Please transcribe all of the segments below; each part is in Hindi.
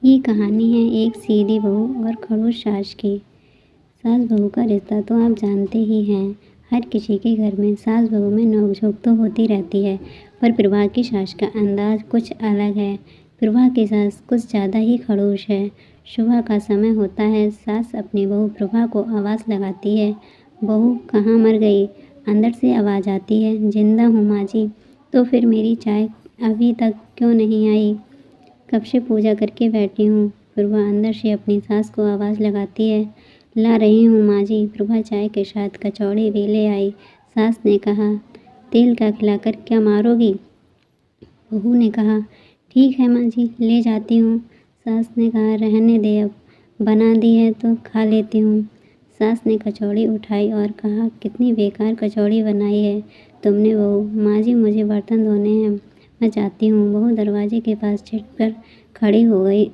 ये कहानी है एक सीधी बहू और खड़ूस सास की। सास बहू का रिश्ता तो आप जानते ही हैं। हर किसी के घर में सास बहू में नोक-झोंक तो होती रहती है, पर प्रभा की सास का अंदाज कुछ अलग है। प्रभा की सास कुछ ज़्यादा ही खड़ूस है। सुबह का समय होता है, सास अपनी बहू प्रभा को आवाज़ लगाती है, बहू कहाँ मर गई? अंदर से आवाज़ आती है, जिंदा हूँ माँ जी। तो फिर मेरी चाय अभी तक क्यों नहीं आई? कब से पूजा करके बैठी हूँ। प्रभा अंदर से अपनी सास को आवाज़ लगाती है, ला रही हूँ माँ जी। प्रभा चाय के साथ कचौड़ी भी ले आई। सास ने कहा, तेल का खिलाकर क्या मारोगी? बहू ने कहा, ठीक है माँ जी, ले जाती हूँ। सास ने कहा, रहने दे, अब बना दी है तो खा लेती हूँ। सास ने कचौड़ी उठाई और कहा, कितनी बेकार कचौड़ी बनाई है तुमने बहू। माँ जी मुझे बर्तन धोने हैं, मैं जाती हूँ। बहू दरवाजे के पास छिपकर खड़ी हो गई।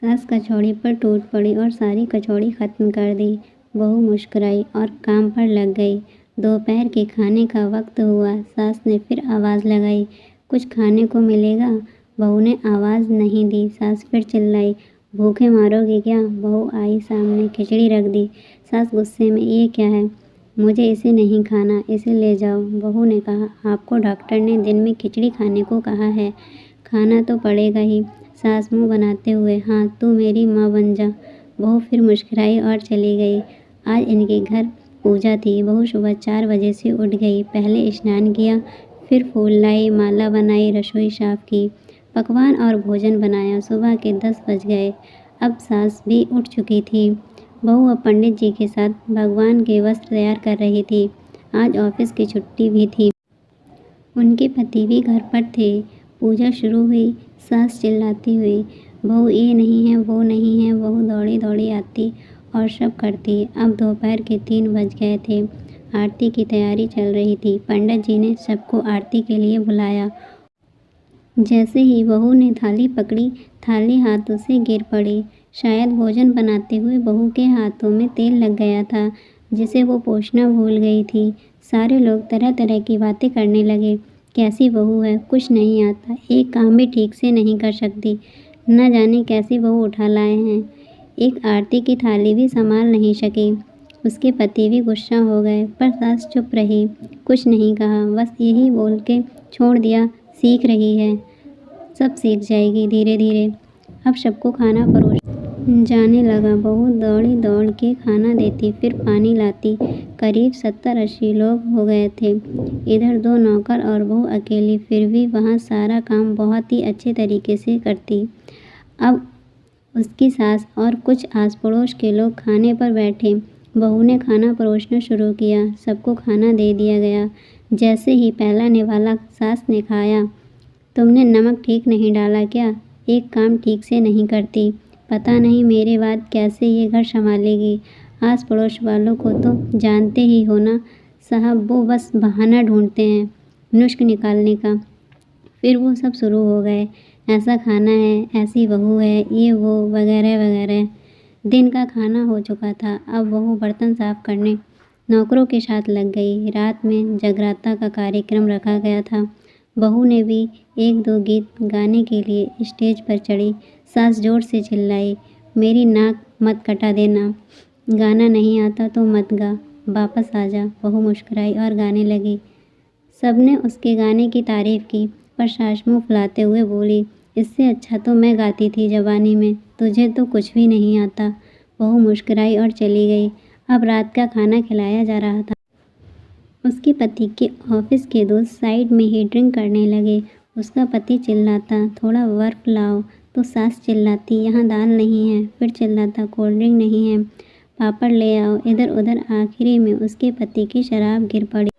सास कचौड़ी पर टूट पड़ी और सारी कचौड़ी ख़त्म कर दी। बहू मुस्कुराई और काम पर लग गई। दोपहर के खाने का वक्त हुआ। सास ने फिर आवाज़ लगाई, कुछ खाने को मिलेगा? बहू ने आवाज़ नहीं दी। सास फिर चिल्लाई, भूखे मारोगी क्या? बहू आई सामने, खिचड़ी रख दी। सास गुस्से में, ये क्या है? मुझे इसे नहीं खाना, इसे ले जाओ। बहू ने कहा, आपको डॉक्टर ने दिन में खिचड़ी खाने को कहा है, खाना तो पड़ेगा ही। सास मुंह बनाते हुए, हाँ तू मेरी माँ बन जा। बहू फिर मुस्कुराई और चली गई। आज इनके घर पूजा थी। बहू सुबह 4 बजे से उठ गई। पहले स्नान किया, फिर फूल लाई, माला बनाई, रसोई साफ की, पकवान और भोजन बनाया। सुबह के 10 बज गए। अब सास भी उठ चुकी थी। बहू अब पंडित जी के साथ भगवान के वस्त्र तैयार कर रही थी। आज ऑफिस की छुट्टी भी थी। उनके पति भी घर पर थे। पूजा शुरू हुई। सास चिल्लाती हुई, बहू ये नहीं है, वो नहीं है। बहू दौड़ी दौड़ी आती और सब करती। अब दोपहर के 3 बज गए थे। आरती की तैयारी चल रही थी। पंडित जी ने सबको आरती के लिए बुलाया। जैसे ही बहू ने थाली पकड़ी, थाली हाथों से गिर पड़ी। शायद भोजन बनाते हुए बहू के हाथों में तेल लग गया था, जिसे वो पोंछना भूल गई थी। सारे लोग तरह तरह की बातें करने लगे। कैसी बहू है, कुछ नहीं आता, एक काम भी ठीक से नहीं कर सकती, न जाने कैसी बहू उठा लाए हैं, एक आरती की थाली भी संभाल नहीं सकी। उसके पति भी गुस्सा हो गए, पर सास चुप रही, कुछ नहीं कहा, बस यही बोल के छोड़ दिया, सीख रही है, सब सीख जाएगी धीरे धीरे। अब सबको खाना परोस जाने लगा। बहू दौड़ी दौड़ के खाना देती, फिर पानी लाती। करीब 70-80 लोग हो गए थे। इधर 2 नौकर और बहू अकेली, फिर भी वहाँ सारा काम बहुत ही अच्छे तरीके से करती। अब उसकी सास और कुछ आस पड़ोस के लोग खाने पर बैठे। बहू ने खाना परोसना शुरू किया। सबको खाना दे दिया गया। जैसे ही पहला निवाला सास ने खाया, तुमने नमक ठीक नहीं डाला क्या? एक काम ठीक से नहीं करती, पता नहीं मेरे बाद कैसे ये घर संभालेगी। आस पड़ोस वालों को तो जानते ही हो ना साहब, वो बस बहाना ढूंढते हैं नुस्ख निकालने का। फिर वो सब शुरू हो गए, ऐसा खाना है, ऐसी बहू है, ये वो वगैरह वगैरह। दिन का खाना हो चुका था। अब बहू बर्तन साफ करने नौकरों के साथ लग गई। रात में जगराता का कार्यक्रम रखा गया था। बहू ने भी 1-2 गीत गाने के लिए स्टेज पर चढ़ी। सास जोर से चिल्लाई, मेरी नाक मत कटा देना, गाना नहीं आता तो मत गा, वापस आ जा। बहू मुस्कुराई और गाने लगी। सबने उसके गाने की तारीफ़ की, पर सास मुँह फुलाते हुए बोली, इससे अच्छा तो मैं गाती थी जवानी में, तुझे तो कुछ भी नहीं आता। बहू मुस्कुराई और चली गई। अब रात का खाना खिलाया जा रहा था। उसके पति के ऑफिस के दोस्त साइड में ही ड्रिंक करने लगे। उसका पति चिल्लाता, थोड़ा बर्फ लाओ, तो सास चिल्लाती, यहाँ दाल नहीं है, फिर चिल्लाता, कोल्ड ड्रिंक नहीं है, पापड़ ले आओ। इधर उधर आखिरी में उसके पति की शराब गिर पड़ी।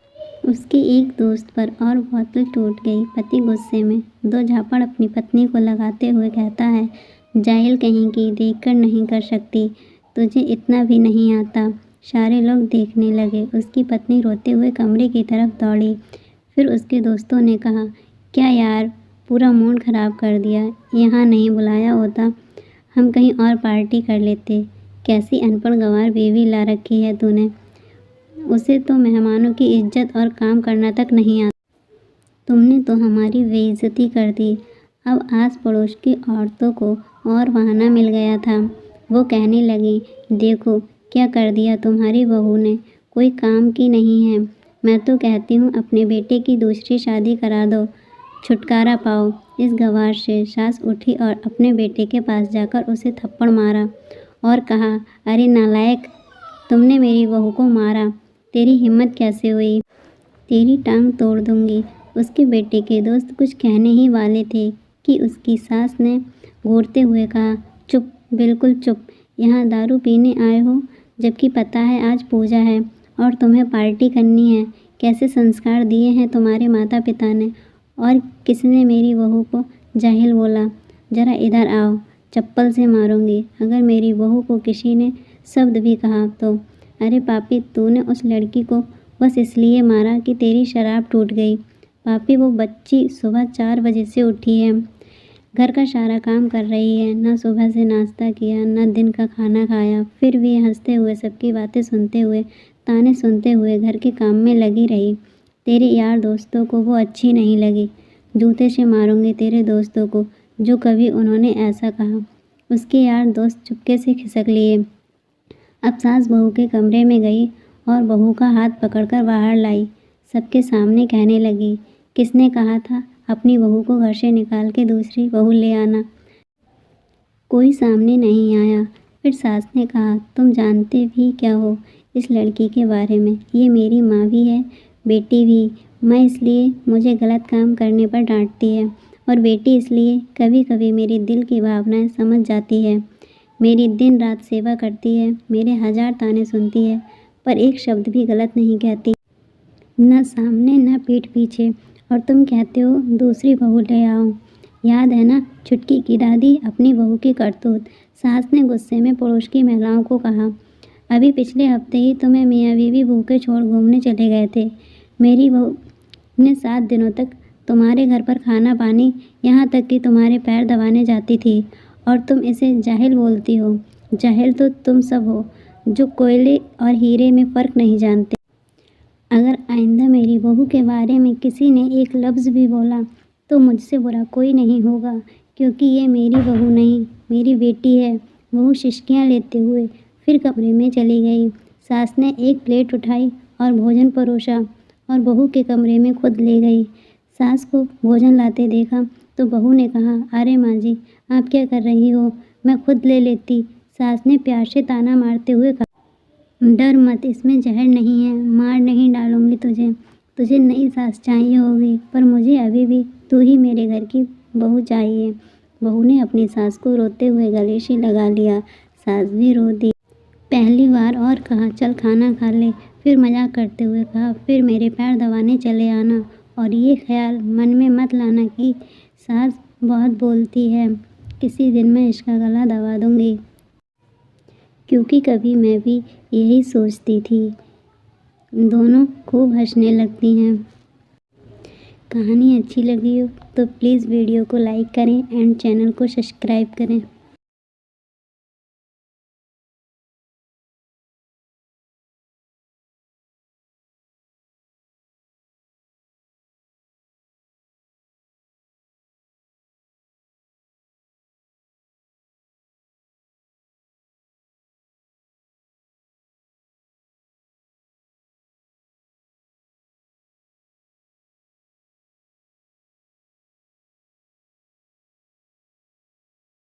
उसके एक दोस्त पर और बोतल टूट गई। पति गुस्से में 2 झापड़ अपनी पत्नी को लगाते हुए कहता है, जाहिल कहीं की, देखकर नहीं कर सकती, तुझे इतना भी नहीं आता। सारे लोग देखने लगे। उसकी पत्नी रोते हुए कमरे की तरफ दौड़ी। फिर उसके दोस्तों ने कहा, क्या यार, पूरा मूड ख़राब कर दिया, यहाँ नहीं बुलाया होता, हम कहीं और पार्टी कर लेते। कैसी अनपढ़ गंवार बीवी ला रखी है तूने, उसे तो मेहमानों की इज्जत और काम करना तक नहीं आता। तुमने तो हमारी बेइज्जती कर दी। अब आस पड़ोस की औरतों को और बहाना मिल गया था। वो कहने लगी, देखो क्या कर दिया तुम्हारी बहू ने, कोई काम की नहीं है। मैं तो कहती हूँ अपने बेटे की दूसरी शादी करा दो, छुटकारा पाओ। इस गवार से सास उठी और अपने बेटे के पास जाकर उसे थप्पड़ मारा और कहा, अरे नालायक, तुमने मेरी बहू को मारा, तेरी हिम्मत कैसे हुई, तेरी टांग तोड़ दूंगी। उसके बेटे के दोस्त कुछ कहने ही वाले थे कि उसकी सास ने घूरते हुए कहा, चुप, बिल्कुल चुप, यहाँ दारू पीने आए हो, जबकि पता है आज पूजा है और तुम्हें पार्टी करनी है। कैसे संस्कार दिए हैं तुम्हारे माता पिता ने, और किसने मेरी बहू को जाहिल बोला। ज़रा इधर आओ, चप्पल से मारूंगी अगर मेरी बहू को किसी ने शब्द भी कहा तो। अरे पापी, तूने उस लड़की को बस इसलिए मारा कि तेरी शराब टूट गई। पापी, वो बच्ची सुबह 4 बजे से उठी है, घर का सारा काम कर रही है, ना सुबह से नाश्ता किया, ना दिन का खाना खाया, फिर भी हंसते हुए, सबकी बातें सुनते हुए, ताने सुनते हुए घर के काम में लगी रही। तेरे यार दोस्तों को वो अच्छी नहीं लगी। जूते से मारूंगी तेरे दोस्तों को जो कभी उन्होंने ऐसा कहा। उसके यार दोस्त चुपके से खिसक लिए। अब सास बहू के कमरे में गई और बहू का हाथ पकड़कर बाहर लाई। सबके सामने कहने लगी, किसने कहा था अपनी बहू को घर से निकाल के दूसरी बहू ले आना। कोई सामने नहीं आया। फिर सास ने कहा, तुम जानते भी क्या हो इस लड़की के बारे में? ये मेरी माँ भी है, बेटी भी। माँ इसलिए मुझे गलत काम करने पर डांटती है और बेटी इसलिए कभी कभी मेरे दिल की भावनाएं समझ जाती है। मेरी दिन रात सेवा करती है, मेरे 1000 ताने सुनती है, पर एक शब्द भी गलत नहीं कहती, न सामने न पीठ पीछे। और तुम कहते हो दूसरी बहू ले आओ। याद है ना छुटकी की दादी, अपनी बहू की करतूत। सास ने गुस्से में पड़ोस की महिलाओं को कहा, अभी पिछले हफ्ते ही तुम्हें मियाँ बीवी भूखे छोड़ घूमने चले गए थे। मेरी बहू ने 7 दिनों तक तुम्हारे घर पर खाना पानी, यहाँ तक कि तुम्हारे पैर दबाने जाती थी, और तुम इसे जाहिल बोलती हो। जाहिल तो तुम सब हो जो कोयले और हीरे में फ़र्क नहीं जानते। अगर आइंदा मेरी बहू के बारे में किसी ने एक लफ्ज़ भी बोला तो मुझसे बुरा कोई नहीं होगा, क्योंकि ये मेरी बहू नहीं, मेरी बेटी है। बहू शिश्कियाँ लेते हुए फिर कमरे में चली गई। सास ने एक प्लेट उठाई और भोजन परोसा और बहू के कमरे में खुद ले गई। सास को भोजन लाते देखा तो बहू ने कहा, अरे माँ जी, आप क्या कर रही हो, मैं खुद ले लेती। सास ने प्यार से ताना मारते हुए कहा, डर मत, इसमें जहर नहीं है, मार नहीं डालूंगी तुझे। तुझे नई सास चाहिए होगी, पर मुझे अभी भी तू ही मेरे घर की बहू चाहिए। बहू ने अपनी सास को रोते हुए गले से लगा लिया। सास भी रो दी। पहली बार और कहा, चल खाना खा ले। फिर मजाक करते हुए कहा, फिर मेरे पैर दबाने चले आना, और ये ख्याल मन में मत लाना कि सास बहुत बोलती है, किसी दिन मैं इसका गला दबा दूंगी। क्योंकि कभी मैं भी यही सोचती थी। दोनों खूब हंसने लगती हैं। कहानी अच्छी लगी हो तो प्लीज़ वीडियो को लाइक करें एंड चैनल को सब्सक्राइब करें।